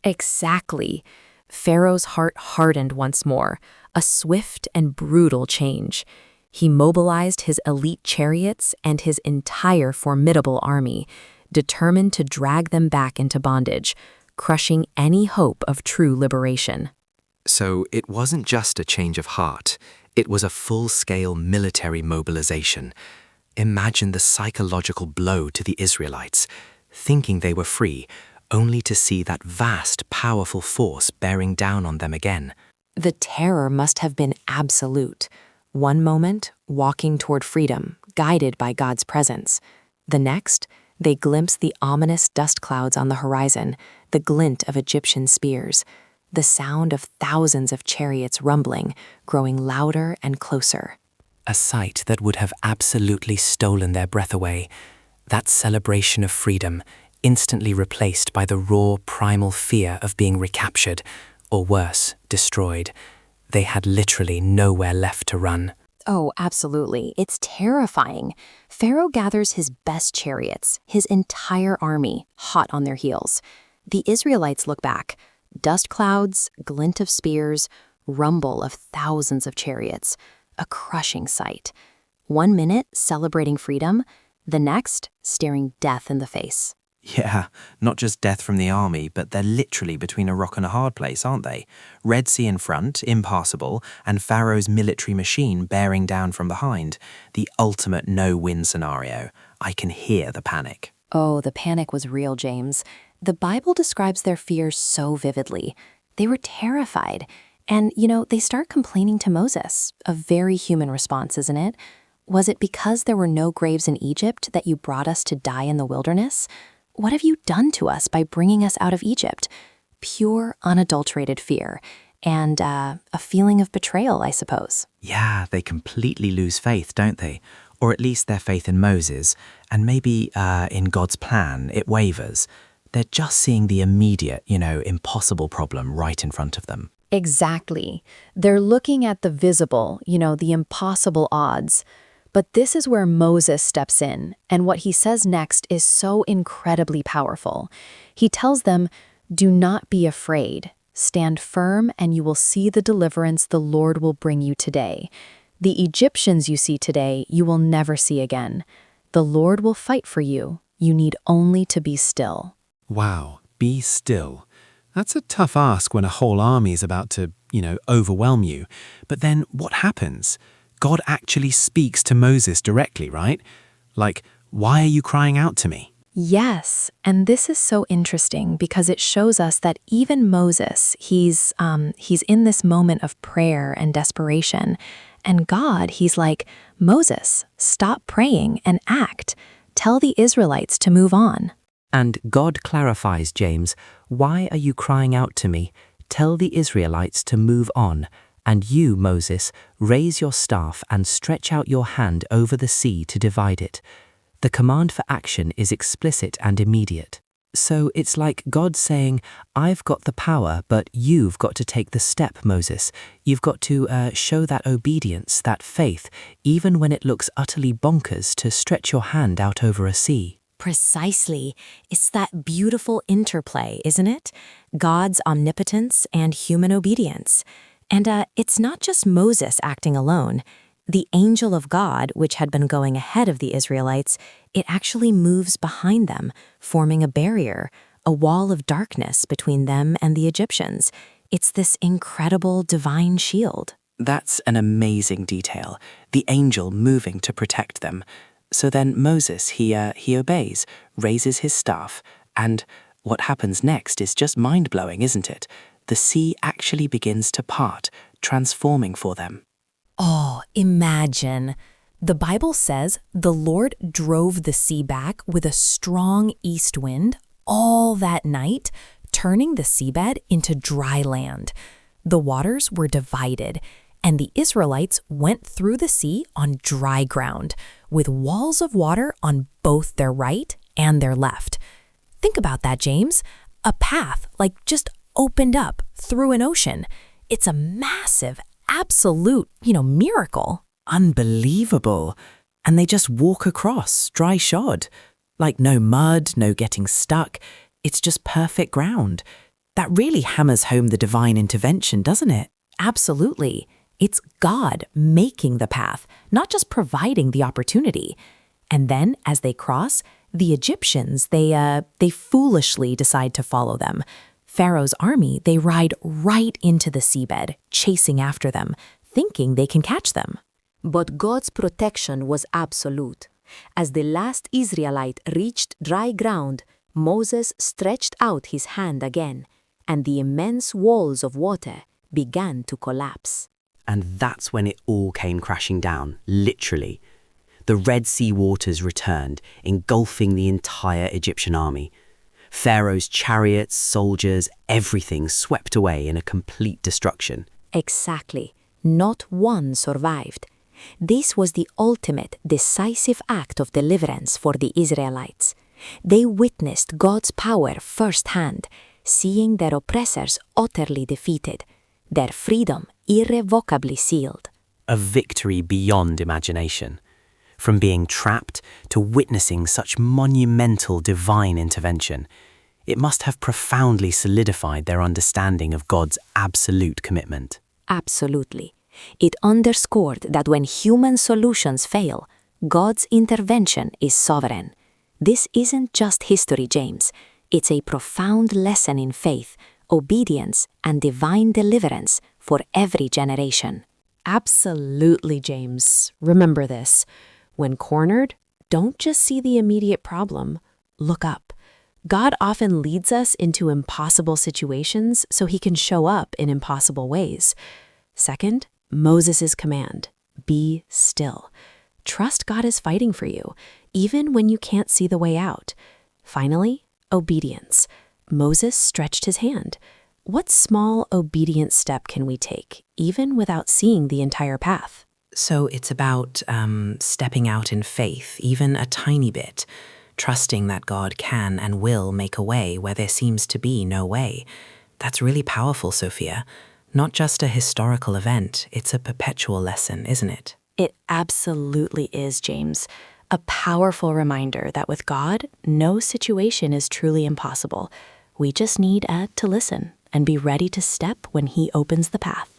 Exactly. Pharaoh's heart hardened once more, a swift and brutal change. He mobilized his elite chariots and his entire formidable army, determined to drag them back into bondage, crushing any hope of true liberation. So it wasn't just a change of heart, it was a full-scale military mobilization. Imagine the psychological blow to the Israelites, thinking they were free, only to see that vast, powerful force bearing down on them again. The terror must have been absolute. One moment, walking toward freedom, guided by God's presence. The next, they glimpsed the ominous dust clouds on the horizon, the glint of Egyptian spears, the sound of thousands of chariots rumbling, growing louder and closer. A sight that would have absolutely stolen their breath away. That celebration of freedom, instantly replaced by the raw, primal fear of being recaptured, or worse, destroyed. They had literally nowhere left to run. Oh, absolutely. It's terrifying. Pharaoh gathers his best chariots, his entire army, hot on their heels. The Israelites look back. Dust clouds, glint of spears, rumble of thousands of chariots. A crushing sight. 1 minute celebrating freedom, the next staring death in the face. Yeah, not just death from the army, but they're literally between a rock and a hard place, aren't they? Red Sea in front, impassable, and Pharaoh's military machine bearing down from behind. The ultimate no-win scenario. I can hear the panic. Oh, the panic was real, James. The Bible describes their fears so vividly. They were terrified. And, they start complaining to Moses. A very human response, isn't it? Was it because there were no graves in Egypt that you brought us to die in the wilderness? What have you done to us by bringing us out of Egypt? Pure, unadulterated fear. And a feeling of betrayal, I suppose. Yeah, they completely lose faith, don't they? Or at least their faith in Moses. And maybe in God's plan, it wavers. They're just seeing the immediate, impossible problem right in front of them. Exactly. They're looking at the visible, the impossible odds. But this is where Moses steps in, and what he says next is so incredibly powerful. He tells them, "Do not be afraid. Stand firm, and you will see the deliverance the Lord will bring you today. The Egyptians you see today, you will never see again. The Lord will fight for you. You need only to be still." Wow, be still. That's a tough ask when a whole army is about to, overwhelm you. But then what happens? God actually speaks to Moses directly, right? Like, why are you crying out to me? Yes, and this is so interesting because it shows us that even Moses, he's in this moment of prayer and desperation. And God, he's like, "Moses, stop praying and act. Tell the Israelites to move on." And God clarifies, James, "Why are you crying out to me? Tell the Israelites to move on. And you, Moses, raise your staff and stretch out your hand over the sea to divide it." The command for action is explicit and immediate. So it's like God saying, "I've got the power, but you've got to take the step, Moses. You've got to show that obedience, that faith, even when it looks utterly bonkers to stretch your hand out over a sea." Precisely. It's that beautiful interplay, isn't it? God's omnipotence and human obedience. And it's not just Moses acting alone. The angel of God, which had been going ahead of the Israelites, it actually moves behind them, forming a barrier, a wall of darkness between them and the Egyptians. It's this incredible divine shield. That's an amazing detail, the angel moving to protect them. So then Moses, he obeys, raises his staff, and what happens next is just mind-blowing, isn't it? The sea actually begins to part, transforming for them. Oh, imagine. The Bible says the Lord drove the sea back with a strong east wind all that night, turning the seabed into dry land. The waters were divided, and the Israelites went through the sea on dry ground, with walls of water on both their right and their left. Think about that, James. A path, just opened up through an ocean. It's a massive, absolute, miracle. Unbelievable. And they just walk across, dry shod. No mud, no getting stuck. It's just perfect ground. That really hammers home the divine intervention, doesn't it? Absolutely. It's God making the path, not just providing the opportunity. And then, as they cross, the Egyptians, they foolishly decide to follow them. Pharaoh's army, they ride right into the seabed, chasing after them, thinking they can catch them. But God's protection was absolute. As the last Israelite reached dry ground, Moses stretched out his hand again, and the immense walls of water began to collapse. And that's when it all came crashing down, literally. The Red Sea waters returned, engulfing the entire Egyptian army. Pharaoh's chariots, soldiers, everything swept away in a complete destruction. Exactly. Not one survived. This was the ultimate, decisive act of deliverance for the Israelites. They witnessed God's power firsthand, seeing their oppressors utterly defeated, their freedom irrevocably sealed. A victory beyond imagination. From being trapped to witnessing such monumental divine intervention, it must have profoundly solidified their understanding of God's absolute commitment. Absolutely. It underscored that when human solutions fail, God's intervention is sovereign. This isn't just history, James. It's a profound lesson in faith, obedience, and divine deliverance for every generation. Absolutely, James. Remember this. When cornered, don't just see the immediate problem. Look up. God often leads us into impossible situations so he can show up in impossible ways. Second, Moses' command, be still. Trust God is fighting for you, even when you can't see the way out. Finally, obedience. Moses stretched his hand. What small, obedient step can we take, even without seeing the entire path? So it's about stepping out in faith, even a tiny bit, trusting that God can and will make a way where there seems to be no way. That's really powerful, Sophia. Not just a historical event, it's a perpetual lesson, isn't it? It absolutely is, James. A powerful reminder that with God, no situation is truly impossible. We just need to listen and be ready to step when he opens the path.